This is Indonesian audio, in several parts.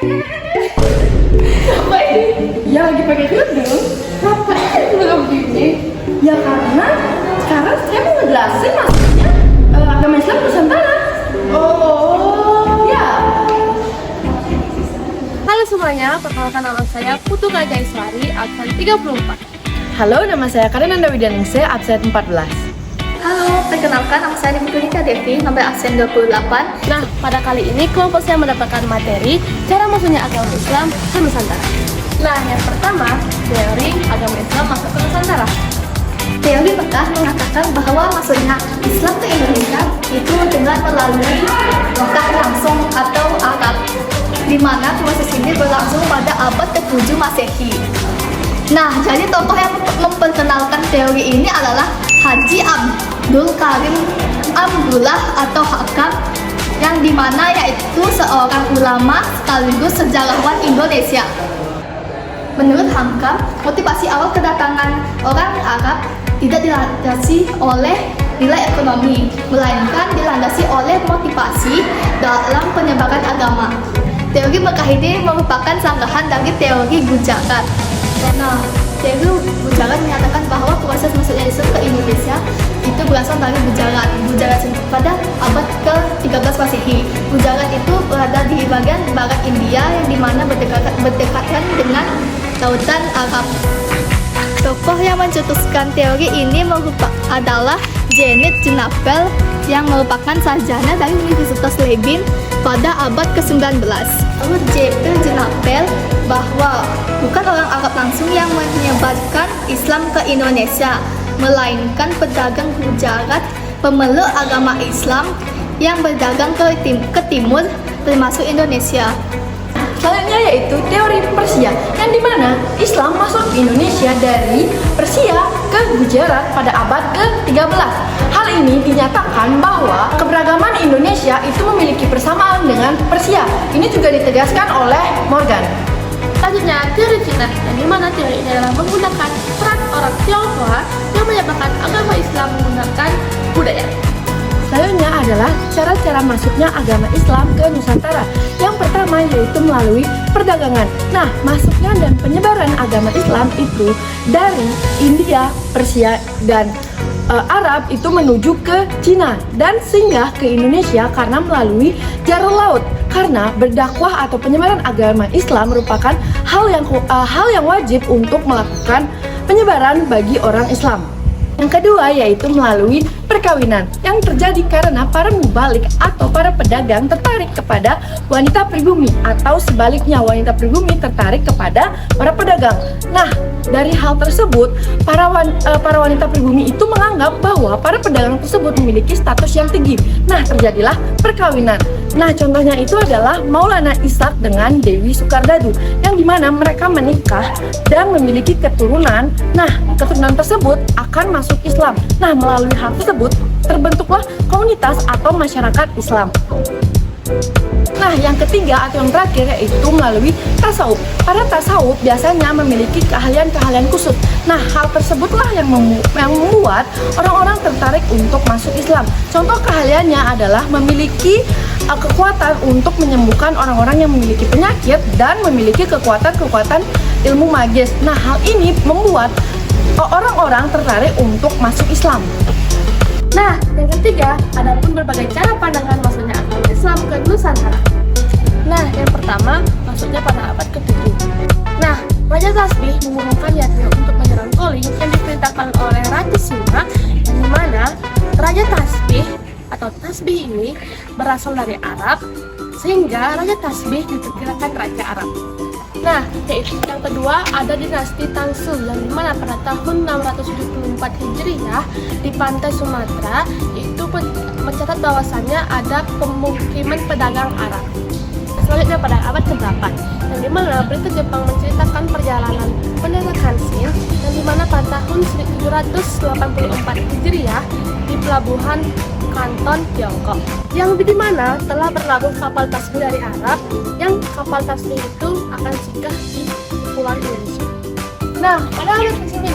Apa ini? Ya lagi pakai kerudung. Ngapain belum gini? Ya karena sekarang saya mau ngejelasin maksudnya agama Islam Nusantara. Oh, ya. Halo semuanya, perkenalkan nama saya Putu Gajah Iswari, absen 34. Halo, nama saya Karin Anda Widianingsih, absen 14. Halo, perkenalkan nama saya Nita Devi, nomor absen 28. Nah, pada kali ini kelompok saya mendapatkan materi cara masuknya agama Islam ke Nusantara. Nah, yang pertama, teori agama Islam masuk ke Nusantara. Teori Mekah mengatakan bahwa masuknya Islam ke Indonesia itu dengan melalui Mekah langsung atau Arab, di mana proses ini berlangsung pada abad ke-7 Masehi. Nah, jadi tokoh yang memperkenalkan teori ini adalah Haji Abdul Karim Abdullah atau Hakam, yang dimana yaitu seorang ulama sekaligus sejarawan Indonesia. Menurut Hakam, motivasi awal kedatangan orang Arab tidak dilandasi oleh nilai ekonomi, melainkan dilandasi oleh motivasi dalam penyebaran agama. Teori Mekah ini merupakan sanggahan dari teori Gujarat. Nah, teori Gujarat menyatakan bahwa proses masuknya Islam ke Indonesia itu berasal dari Gujarat. Gujarat pada abad ke-13 Masehi. Gujarat itu berada di bagian barat India yang dimana berdekatan dengan lautan Arab. Tokoh yang mencetuskan teori ini adalah Janet Jinapel yang merupakan sarjana dari Universitas Leiden pada abad ke-19. Menurut Janet Jinapel bahwa bukan orang Arab langsung yang menyebarkan Islam ke Indonesia, melainkan pedagang Gujarat, pemeluk agama Islam yang berdagang ke timur termasuk Indonesia. Selanjutnya yaitu teori Persia, yang dimana Islam masuk ke Indonesia dari Persia ke Gujarat pada abad ke-13. Hal ini dinyatakan bahwa keberagaman Indonesia itu memiliki persamaan dengan Persia. Ini juga ditegaskan oleh Morgan. Selanjutnya, teori Cina, yang dimana teori ini adalah menggunakan peran orang Tionghoa yang menyebarkan agama Islam menggunakan budaya. Selanjutnya adalah cara-cara masuknya agama Islam ke Nusantara. Yang pertama yaitu melalui perdagangan. Nah, masuknya dan penyebaran agama Islam itu dari India, Persia, dan Arab itu menuju ke Cina dan singgah ke Indonesia karena melalui jalur laut. Karena berdakwah atau penyebaran agama Islam merupakan hal yang wajib untuk melakukan penyebaran bagi orang Islam. Yang kedua yaitu melalui perkawinan yang terjadi karena para mubalik atau para pedagang tertarik kepada wanita pribumi atau sebaliknya wanita pribumi tertarik kepada para pedagang. Nah, dari hal tersebut para wanita pribumi itu menganggap bahwa para pedagang tersebut memiliki status yang tinggi. Nah, terjadilah perkawinan. Nah, contohnya itu adalah Maulana Ishak dengan Dewi Sukardadu, yang dimana mereka menikah dan memiliki keturunan. Nah, keturunan tersebut akan masuk Islam. Nah, melalui hal tersebut terbentuklah komunitas atau masyarakat Islam. Nah, yang ketiga atau yang terakhir yaitu melalui tasawuf. Para tasawuf biasanya memiliki keahlian-keahlian khusus. Nah, hal tersebutlah yang membuat orang-orang tertarik untuk masuk Islam. Contoh keahliannya adalah memiliki kekuatan untuk menyembuhkan orang-orang yang memiliki penyakit dan memiliki kekuatan ilmu magis. Nah, hal ini membuat orang-orang tertarik untuk masuk Islam. Nah, yang ketiga, ada pun berbagai cara pandangan masuknya agama Islam ke Nusantara. Nah, yang pertama, masuknya pada abad ke-7. Nah, Raja Tasbih mengumumkan niatnya untuk menyerang Koling yang diperintahkan oleh Raja Singa, di mana Raja Tasbih atau Tasbih ini berasal dari Arab, sehingga Raja Tasbih diperkirakan Raja Arab. Nah, yaitu yang kedua ada dinasti Tangsul, yang dimana pada tahun 674 Hijriah di pantai Sumatera itu mencatat bahwasannya ada pemukiman pedagang Arab. Selanjutnya pada abad ke-8, yang dimana berita Jepang menceritakan perjalanan Pendeta Kansin, yang dimana pada tahun 1784 Hijriah di pelabuhan Kanton, Tiongkok, yang dimana telah berlabuh kapal tasbih dari Arab, yang kapal tasbih itu akan singgah di Kepulauan Indonesia. Nah, pada abad ke-9,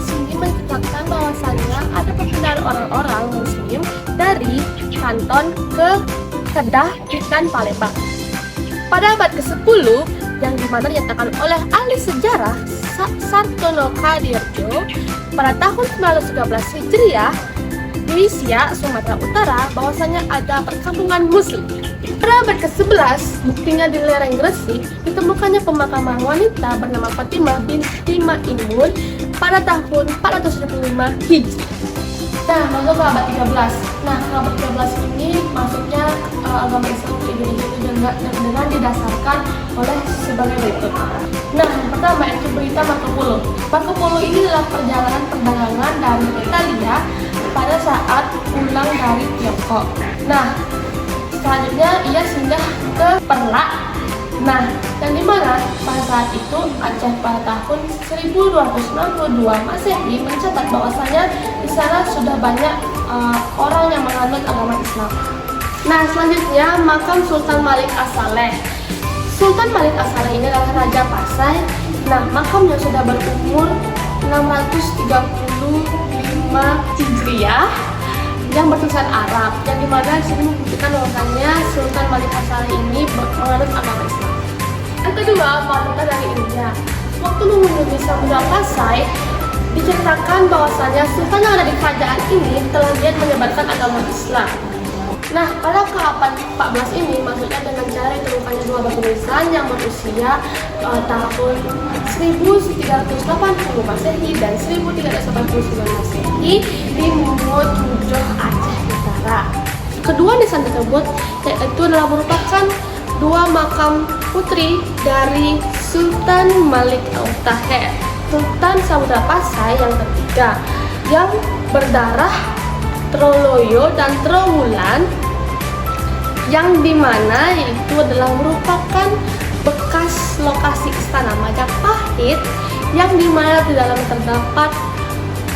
Sindi menceritakan bahwasannya ada perpindahan orang-orang Muslim dari Kanton ke Kedah dan Palembang. pada abad ke-10 yang dimana dinyatakan oleh ahli sejarah Sartono Kadirjo pada tahun 1913 Hijriah di Siak, Sumatera Utara bahwasanya ada perkampungan Muslim. Pada abad ke-11, buktinya di lereng Gresik ditemukannya pemakaman wanita bernama Fatimah binti Maimun pada tahun 425 Hijri. Nah, masuk ke abad 13. Nah, ke abad 13 ini masuknya agama Islam ke Indonesia itu dengan didasarkan oleh sebagai berikut. Nah, yang pertama itu berita Marco Polo. Marco Polo ini adalah perjalanan perdagangan dari Italia pada saat pulang dari Tiongkok. Nah, selanjutnya ia singgah ke Perlak. Nah, yang dimana pada saat itu Aceh pada tahun 1292 Masehi mencatat bahwasanya di sana sudah banyak orang yang menganut agama Islam. Nah, selanjutnya makam Sultan Malik As-Saleh. Sultan Malik As-Saleh ini adalah Raja Pasai. Nah, makamnya sudah berumur 635 Hijriah yang bertulisan Arab, yang dimana sini membuktikan bahwasanya Sultan Malik As-Saleh ini menganut agama Islam. Yang kedua, wanita dari India. Waktu mengunjungi Samudra Pasai, diceritakan bahwasanya sultan yang ada di kerajaan ini telah giat menyebarkan agama Islam. Nah, pada ke-abad 14 ini, maksudnya dengan cara ditemukannya dua batu nisan yang berusia tahun 1380 Masehi dan 1389 Masehi di Mojokerto, Aceh Utara. Kedua nisan tersebut yaitu adalah merupakan dua makam putri dari Sultan Malik Al-Taher, Sultan Samudra Pasai yang ketiga, yang berdarah Troloyo dan Trowulan, yang dimana itu adalah merupakan bekas lokasi istana Majapahit, yang dimana di dalam terdapat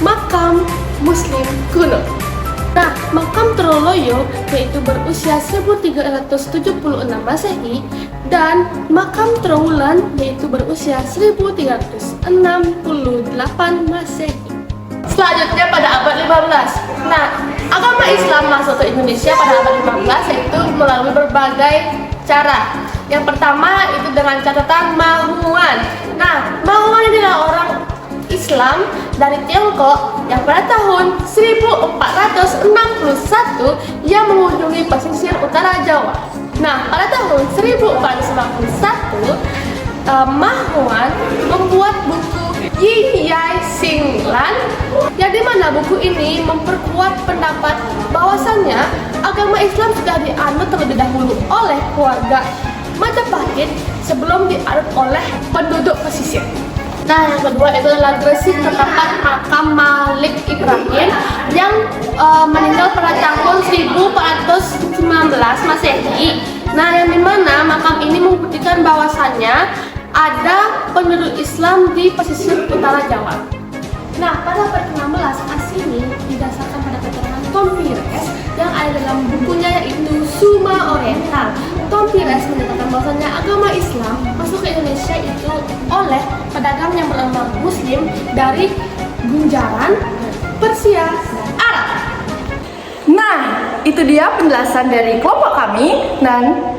makam Muslim kuno. Nah, makam Troloyo yaitu berusia 1376 Masehi dan makam Trowulan yaitu berusia 1368 Masehi. Selanjutnya pada abad 15. Nah, agama Islam masuk ke Indonesia pada abad 15 yaitu melalui berbagai cara. Yang pertama itu dengan catatan Mahuan. Nah, Mahuan ini adalah orang Islam dari Tiongkok yang pada tahun 1461 ia mengunjungi pesisir utara Jawa. Nah, pada tahun 1491 Mahuan membuat buku Yin Yai Sing Lan, yang dimana buku ini memperkuat pendapat bahwasannya agama Islam sudah dianut terlebih dahulu oleh keluarga Majapahit sebelum dianut oleh penduduk pesisir. Nah, yang kedua itu adalah Gresik terdapat makam Malik Ibrahim yang meninggal pada tahun 1419 Masehi. Nah, yang dimana makam ini membuktikan bahwasannya ada penduduk Islam di pesisir utara Jawa. Nah, pada abad ke-16 asini didasarkan pada keterangan Tom Pires yang ada dalam bukunya yaitu Suma Oriental. Tom Pires menyatakan bahwasanya agama Islam masuk ke Indonesia itu oleh pedagang yang bernama Muslim dari Gunjaran, Persia, dan Arab. Nah, itu dia penjelasan dari kelompok kami dan